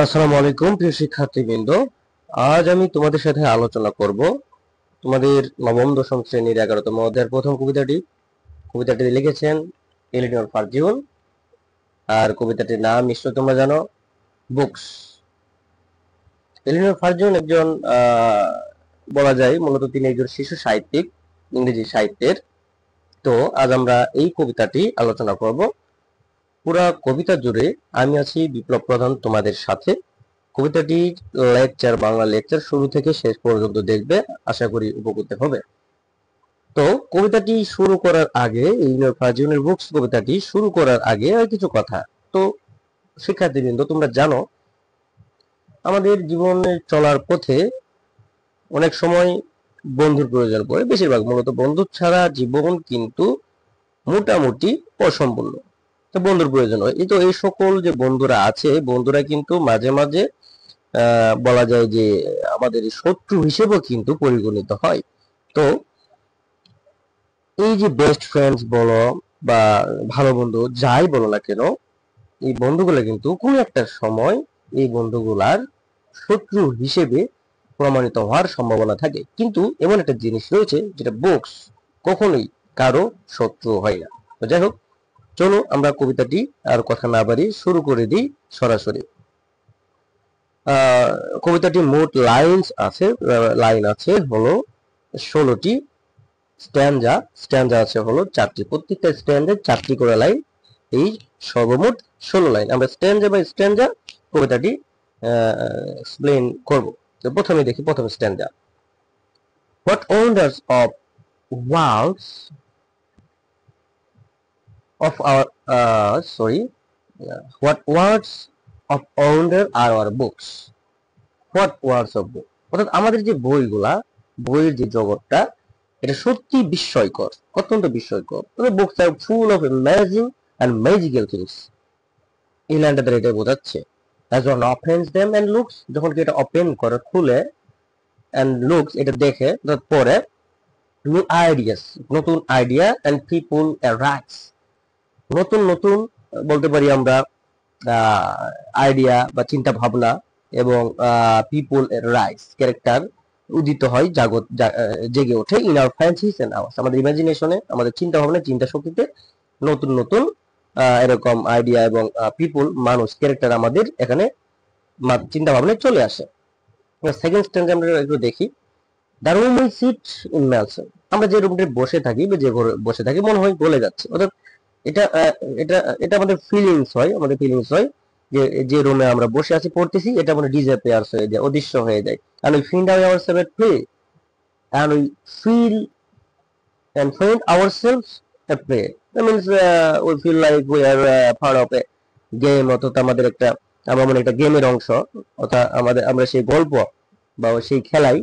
আসসালামু আলাইকুম প্রিয় শিক্ষার্থীবৃন্দ। আজ আমি তোমাদের সাথে আলোচনা করব তোমাদের নবম দশম শ্রেণীর 11তম অধ্যায়ের প্রথম কবিতাটি লিখেছেন এলিনর ফার্জিউল। আর কবিতাটির নাম নিশ্চয় তোমরা জানো, বুকস। এলিনর ফার্জিউল একজন বলা যায় মূলত তিনি একজন শিশু সাহিত্যিক, ইংরেজি সাহিত্যের। তো আজ আমরা এই কবিতাটি আলোচনা করব। পুরা কবিতা জুড়ে আমি আছি বিপ্লব প্রধান তোমাদের সাথে। কবিতাটির বাংলা লেকচার শুরু থেকে শেষ পর্যন্ত দেখবে, আশা করি উপকৃত হবে। তো কবিতাটি শুরু করার আগে, ইলিনর ফার্জিউলের বুকস কবিতাটি শুরু করার আগে আর কিছু কথা। তো শিক্ষার্থীবৃন্দ, তোমরা জানো আমাদের জীবনে চলার পথে অনেক সময় বন্ধুর প্রয়োজন পড়ে, বেশিরভাগ মূলত বন্ধু ছাড়া জীবন কিন্তু মোটামুটি অসম্পূর্ণ। তো বন্ধুর প্রয়োজন হয়। তো এই সকল যে বন্ধুরা আছে, বন্ধুরা কিন্তু মাঝে মাঝে বলা যায় যে আমাদের শত্রু হিসেবেও কিন্তু পরিগণিত হয়। তো এই যে বেস্ট ফ্রেন্ডস বলো বা ভালো বন্ধু যাই বলো না কেন, এই বন্ধুগুলো কিন্তু কোন একটা সময় এই বন্ধুগুলার শত্রু হিসেবে প্রমাণিত হওয়ার সম্ভাবনা থাকে। কিন্তু এমন একটা জিনিস রয়েছে যেটা বুকস কখনোই কারো শত্রু হয় না। তো যাই হোক, চলো আমরা কবিতাটি আর কথা না বাড়ি শুরু করে দিই সরাসরি। কবিতাটি মোট লাইন আছে হলো 16টি। স্ট্যান্জা আছে হলো 4টি। প্রত্যেকটা স্ট্যান্ডায় 4টি করে লাইন, এই সর্বমোট 16 লাইন। আমরা স্ট্যান্জা বাই স্ট্যান্জা কবিতাটি এক্সপ্লেইন করব। তো প্রথমে দেখি প্রথম stanza. What wonders of worlds of our what words of wonder are our books. What words of book, অর্থাৎ আমাদের যে বইগুলা, বইয়ের যে জগৎটা, এটা সত্যি বিস্ময়কর, অত্যন্ত বিস্ময়কর। Books are full of amazing and magical things. এই লাইনটা দ্বারা এটা বোঝাচ্ছে। As one opens them and looks, যখন কি এটা ওপেন করে, খুলে, অ্যান্ড লুকস এটা দেখে, পরে, নিউ আইডিয়াস নতুন আইডিয়া, অ্যান্ড পিপুল অ্যারাইজ নতুন নতুন বলতে পারি আমরা আইডিয়া বা চিন্তা ভাবনা, এবং পিপুল রাইস ক্যারেক্টার উদিত হয়, জেগে ওঠে in our fancies and hours, আমাদের ইমাজিনেশনে, আমাদের চিন্তা ভাবনা, চিন্তা শক্তিতে নতুন নতুন এরকম আইডিয়া এবং পিপুল, মানুষ, ক্যারেক্টার আমাদের এখানে চিন্তা ভাবনায় চলে আসে। সেকেন্ড স্ট্যান্ডে আমরা একটু দেখি। The room we sit in Malson, আমরা যে রুমটা বসে থাকি বা যে ঘরে বসে থাকি মনে হয় গলে যাচ্ছে, অর্থাৎ এটা এটা এটা আমাদের ফিলিংস হয় যে যে রুমে আমরা বসে আছি পড়তেছি, এটা মানে ডিসঅ্যাপিয়ার্স হয়ে যায়, অদৃশ্য হয়ে যায়। and we find ourselves at play and we feel and find ourselves at play. That means we feel like we are part of a game, অর্থাৎ আমাদের একটা, আমরা মনে একটা গেমের অংশ, অর্থাৎ আমরা সেই গল্প বা সেই খেলাই,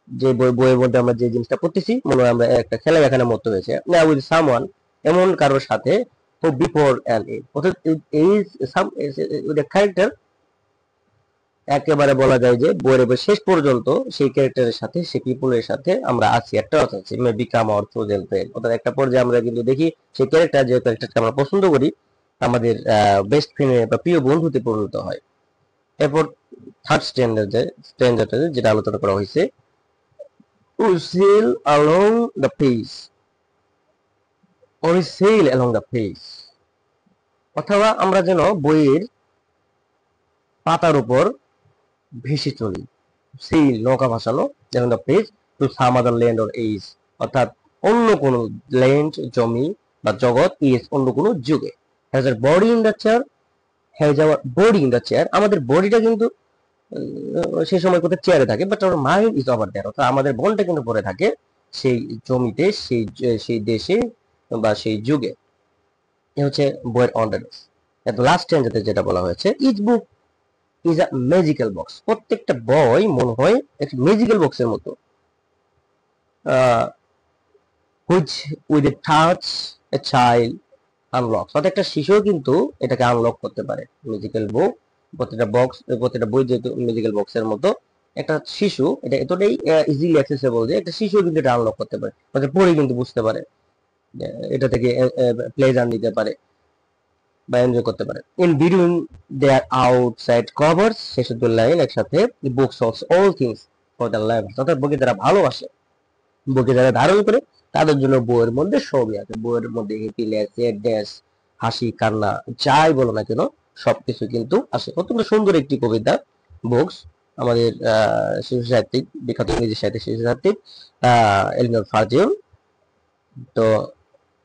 যে বইয়ের মধ্যে আমরা যে জিনিসটা পড়তেছি, মনে হয় আমরা একটা খেলায় এখানে মত হয়েছে। না উইথ সামওয়ান, এমন কারোর সাথে, হু বিফোর অ্যান্ড ইন, অর্থাৎ is some with a character, একেবারে বলা যায় যে বইয়ের শেষ পর্যন্ত সেই ক্যারেক্টারের সাথে, সেই পিপলের সাথে আমরা আছি, একটা আছে মে বিকাম আওয়ার চোজেন ফ্রেন্ড, অর্থাৎ একটা পর্যায়ে আমরা কিন্তু দেখি সেই ক্যারেক্টার, যে ক্যারেক্টারকে আমরা পছন্দ করি, আমাদের বেস্ট ফ্রেন্ড বা প্রিয় বন্ধুতে পরিণত হয়। এরপর থার্ড স্ট্যান্ডার্ডে যেটা আলোচনা করা হয়েছে, we sail along the pace or we sail along the pace, অথবা আমরা যেন বইয়ের পাতার উপর ভেসে চলি। সেল নৌকা ভাসানো, যেমন the page to some other land or age, অর্থাৎ অন্য কোনো ল্যান্ড, জমি বা জগৎ, এজ অন্য কোনো যুগে। Has our body in the chair, has our body in the chair, আমাদের বডিটা কিন্তু সেই সময় কোথায় চেয়ারে থাকে, but our mind is over there, অর্থাৎ আমাদের মনটা কিন্তু পড়ে থাকে সেই জমিতে, সেই দেশে বা সেই যুগে। এ হচ্ছে বইয়ের অন্ডারনেস। এত লাস্ট স্ট্যান্ডাতে যেটা বলা হয়েছে, each book is a magical box, প্রত্যেকটা বই মনে হয় একটা ম্যাজিক্যাল বক্সের মতো, which with a touch a child unlock, অর্থাৎ একটা শিশুও কিন্তু এটাকে আনলক করতে পারে। ম্যাজিক্যাল বুক, প্রত্যেকটা বই যেহেতু ম্যাজিক্যাল বক্সের মতো, একটা শিশু এটা এতটাই ইজিলি অ্যাক্সেসেবল যে একটা শিশু কিন্তু এটা আনলক করতে পারে, অর্থাৎ পড়ে কিন্তু বুঝতে পারে, এটা থেকে প্লেজার নিতে পারে। বা এনজয় করতে পারে। In between there outside covers, শেষের দুই লাইন একসাথে, বুকস অলস all things for the lovers, অর্থাৎ বইকে যারা ভালোবাসে, বইকে যারা ধারণ করে, তাদের জন্য বইয়ের মধ্যে সবই আছে। বইয়ের মধ্যে হ্যাপিনেস, স্যাডনেস, হাসি, কান্না, যাই বলো না কেন সবকিছু কিন্তু আসে। অত্যন্ত সুন্দর একটি কবিতা বুকস। আমাদের শিশু সাহিত্যিক, বিখ্যাত ইংরেজি সাহিত্যিক শিশু সাহিত্যিক এলিনর ফাজিল। তো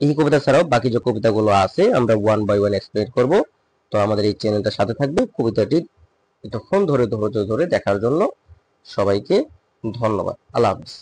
এই কবিতা ছাড়াও বাকি যে কবিতাগুলো আছে আমরা ওয়ান বাই ওয়ান এক্সপ্লেন করব। তো আমাদের এই চ্যানেলটার সাথে থাকবে। কবিতাটি এতক্ষণ ধরে ধৈর্য ধরে দেখার জন্য সবাইকে ধন্যবাদ। আল্লাহ হাফিজ।